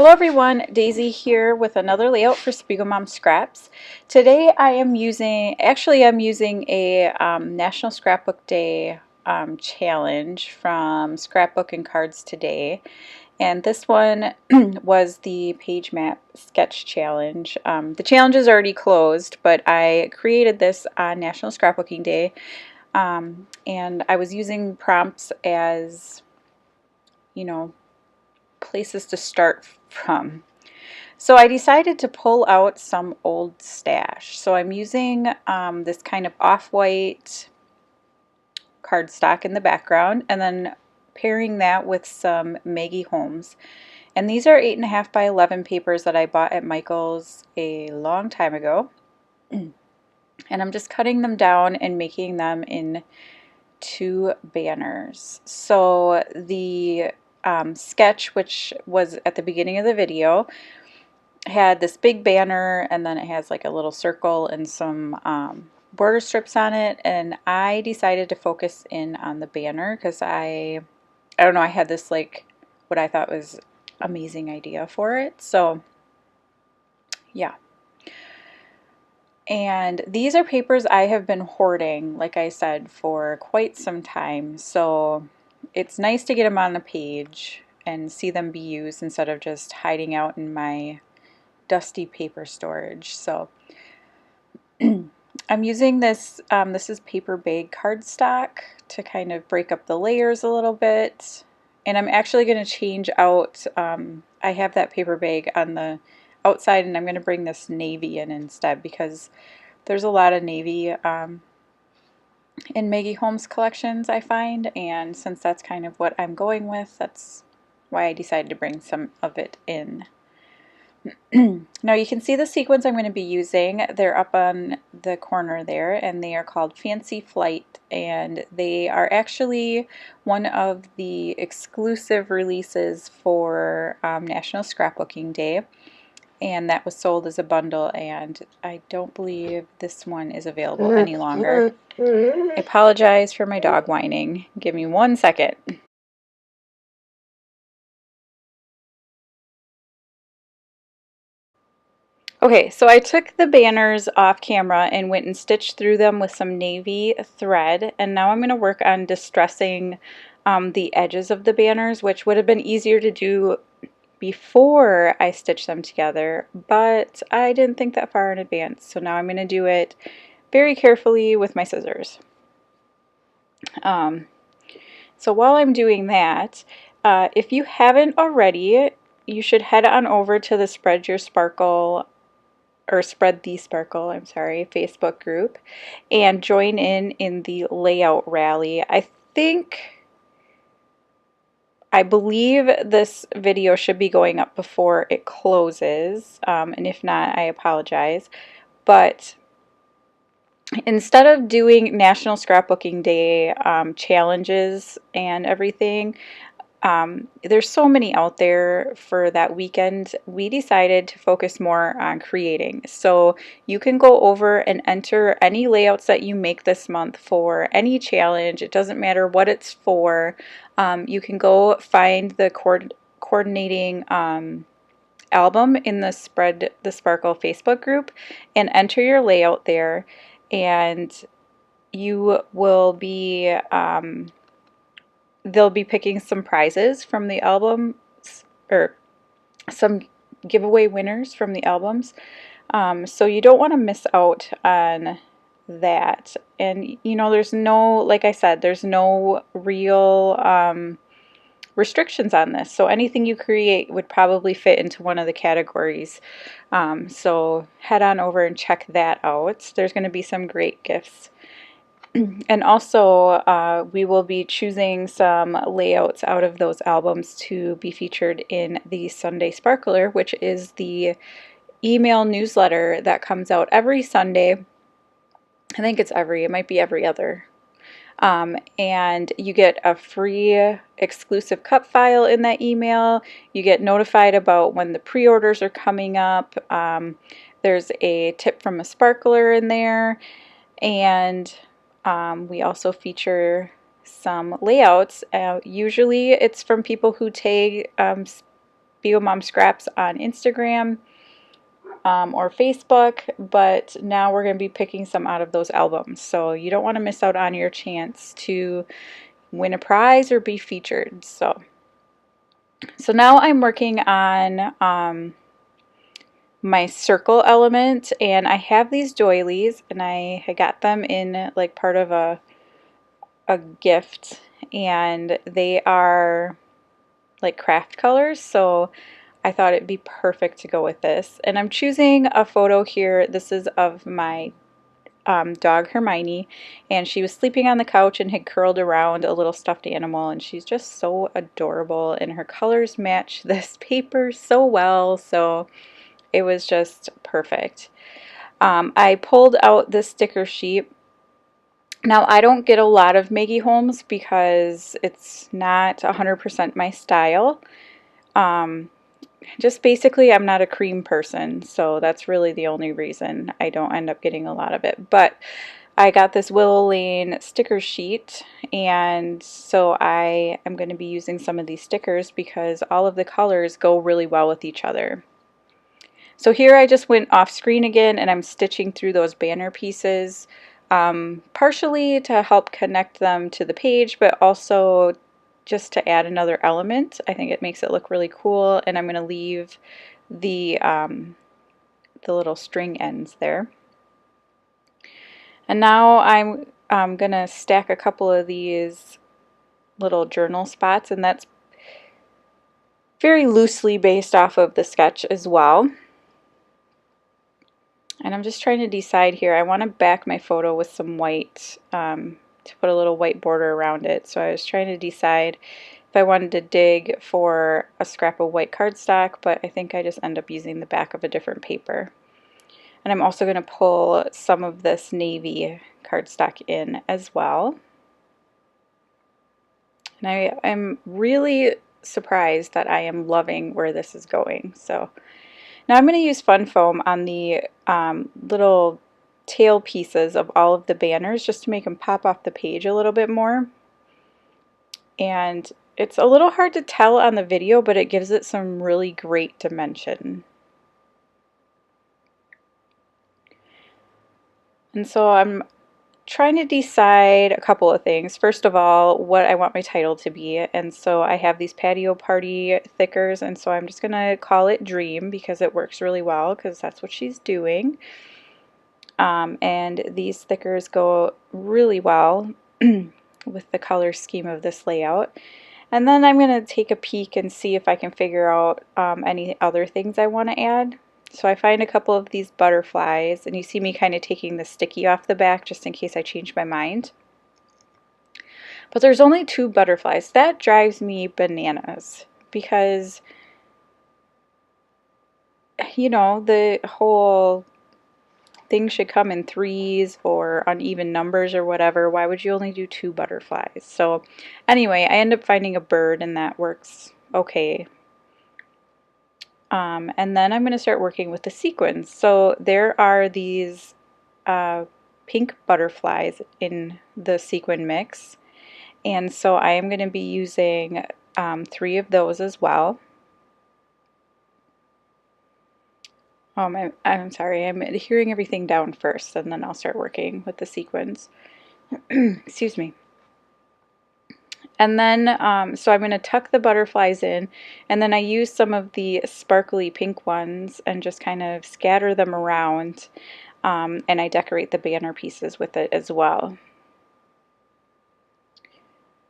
Hello everyone, Daisy here with another layout for SpiegelMom Scraps. Today I'm using a National Scrapbook Day challenge from Scrapbook and Cards Today. And this one was the page map sketch challenge. The challenge is already closed, but I created this on National Scrapbooking Day. And I was using prompts as, places to start from. So I decided to pull out some old stash. So I'm using this kind of off-white cardstock in the background and then pairing that with some Maggie Holmes. And these are 8.5 by 11 papers that I bought at Michael's a long time ago. And I'm just cutting them down and making them into banners. So the sketch, which was at the beginning of the video, had this big banner, and then it has like a little circle and some border strips on it, and I decided to focus in on the banner because I don't know, I had this like what I thought was amazing idea for it. So yeah. And these are papers I have been hoarding, like I said, for quite some time. So it's nice to get them on the page and see them be used instead of just hiding out in my dusty paper storage. So I'm using this, this is paper bag cardstock to kind of break up the layers a little bit. And I'm actually going to change out, I have that paper bag on the outside, and I'm going to bring this navy in instead because there's a lot of navy in Maggie Holmes collections, I find, and since that's kind of what I'm going with, that's why I decided to bring some of it in. Now you can see the sequins I'm going to be using. They're up on the corner there, and they are called Fancy Flight, and they are actually one of the exclusive releases for National Scrapbooking Day, and that was sold as a bundle, and I don't believe this one is available any longer. I apologize for my dog whining. Give me 1 second. Okay, so I took the banners off camera and went and stitched through them with some navy thread, and now I'm going to work on distressing the edges of the banners, which would have been easier to do before I stitched them together, but I didn't think that far in advance, so now I'm going to do it very carefully with my scissors. So while I'm doing that, if you haven't already, you should head on over to the Spread the Sparkle, I'm sorry, Facebook group and join in the layout rally. I believe this video should be going up before it closes, and if not, I apologize. But instead of doing National Scrapbooking Day challenges and everything, there's so many out there for that weekend. We decided to focus more on creating. So you can go over and enter any layouts that you make this month for any challenge. It doesn't matter what it's for. You can go find the coordinating album in the Spread the Sparkle Facebook group and enter your layout there, and you will be they'll be picking some prizes from the albums, or some giveaway winners from the albums. So you don't want to miss out on that. And there's no, like I said, there's no real restrictions on this. So anything you create would probably fit into one of the categories. So head on over and check that out. There's going to be some great gifts. And also, we will be choosing some layouts out of those albums to be featured in the Sunday Sparkler, which is the email newsletter that comes out every Sunday. I think it might be every other. And you get a free exclusive cut file in that email. You get notified about when the pre-orders are coming up. There's a tip from a sparkler in there, and we also feature some layouts. Usually it's from people who tag SpiegelMom Scraps on Instagram or Facebook, but now we're going to be picking some out of those albums. So you don't want to miss out on your chance to win a prize or be featured. So now I'm working on my circle element, and I have these doilies, and I got them in like part of a gift, and they are like craft colors, so I thought it'd be perfect to go with this. And I'm choosing a photo here. This is of my dog Hermione, and she was sleeping on the couch and had curled around a little stuffed animal, and she's just so adorable, and her colors match this paper so well, so it was just perfect. I pulled out this sticker sheet. Now, I don't get a lot of Maggie Holmes because it's not 100% my style. Just basically, I'm not a cream person, so that's really the only reason I don't end up getting a lot of it. But I got this Willow Lane sticker sheet, and so I am going to be using some of these stickers because all of the colors go really well with each other. So here I just went off screen again, and I'm stitching through those banner pieces, partially to help connect them to the page, but also just to add another element. I think it makes it look really cool, and I'm going to leave the little string ends there. And now I'm going to stack a couple of these little journal spots, and that's very loosely based off of the sketch as well. And I'm just trying to decide here. I want to back my photo with some white to put a little white border around it. So I was trying to decide if I wanted to dig for a scrap of white cardstock, but I think I just end up using the back of a different paper. And I'm also going to pull some of this navy cardstock in as well. And I'm really surprised that I am loving where this is going. So now I'm going to use fun foam on the little tail pieces of all of the banners just to make them pop off the page a little bit more. And it's a little hard to tell on the video, but it gives it some really great dimension. And so I'm trying to decide a couple of things. First of all, what I want my title to be, and so I have these patio party thickers, and so I'm just going to call it Dream because it works really well because that's what she's doing. And these thickers go really well with the color scheme of this layout. And then I'm going to take a peek and see if I can figure out any other things I want to add. So I find a couple of these butterflies, and you see me kind of taking the sticky off the back just in case I change my mind. But there's only 2 butterflies. That drives me bananas because, you know, the whole thing should come in 3s or uneven numbers or whatever. Why would you only do 2 butterflies? So anyway, I end up finding a bird, and that works okay. And then I'm going to start working with the sequins. So there are these pink butterflies in the sequin mix, and so I am going to be using 3 of those as well. I'm sorry, I'm adhering everything down first, and then I'll start working with the sequins. Excuse me. And then, so I'm going to tuck the butterflies in, and then I use some of the sparkly pink ones and just kind of scatter them around, and I decorate the banner pieces with it as well.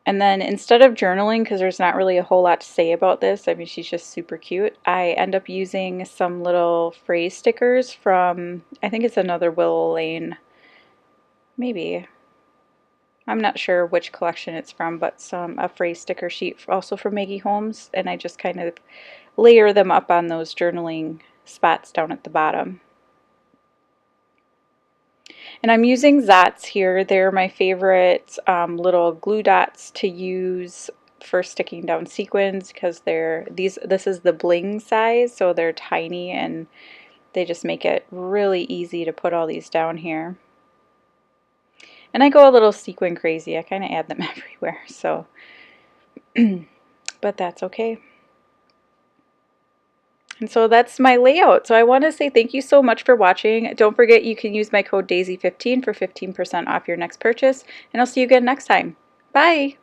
And then instead of journaling, because there's not really a whole lot to say about this, I mean, she's just super cute, I end up using some little phrase stickers from, I think it's another Willow Lane, maybe. I'm not sure which collection it's from, but a phrase sticker sheet also from Maggie Holmes, and I just kind of layer them up on those journaling spots down at the bottom. And I'm using Zots here. They're my favorite little glue dots to use for sticking down sequins because this is the bling size, so they're tiny and they just make it really easy to put all these down here. And I go a little sequin crazy. I kind of add them everywhere, so but that's okay. And so that's my layout. So I want to say thank you so much for watching. Don't forget you can use my code Daisie15 for 15% off your next purchase. And I'll see you again next time. Bye!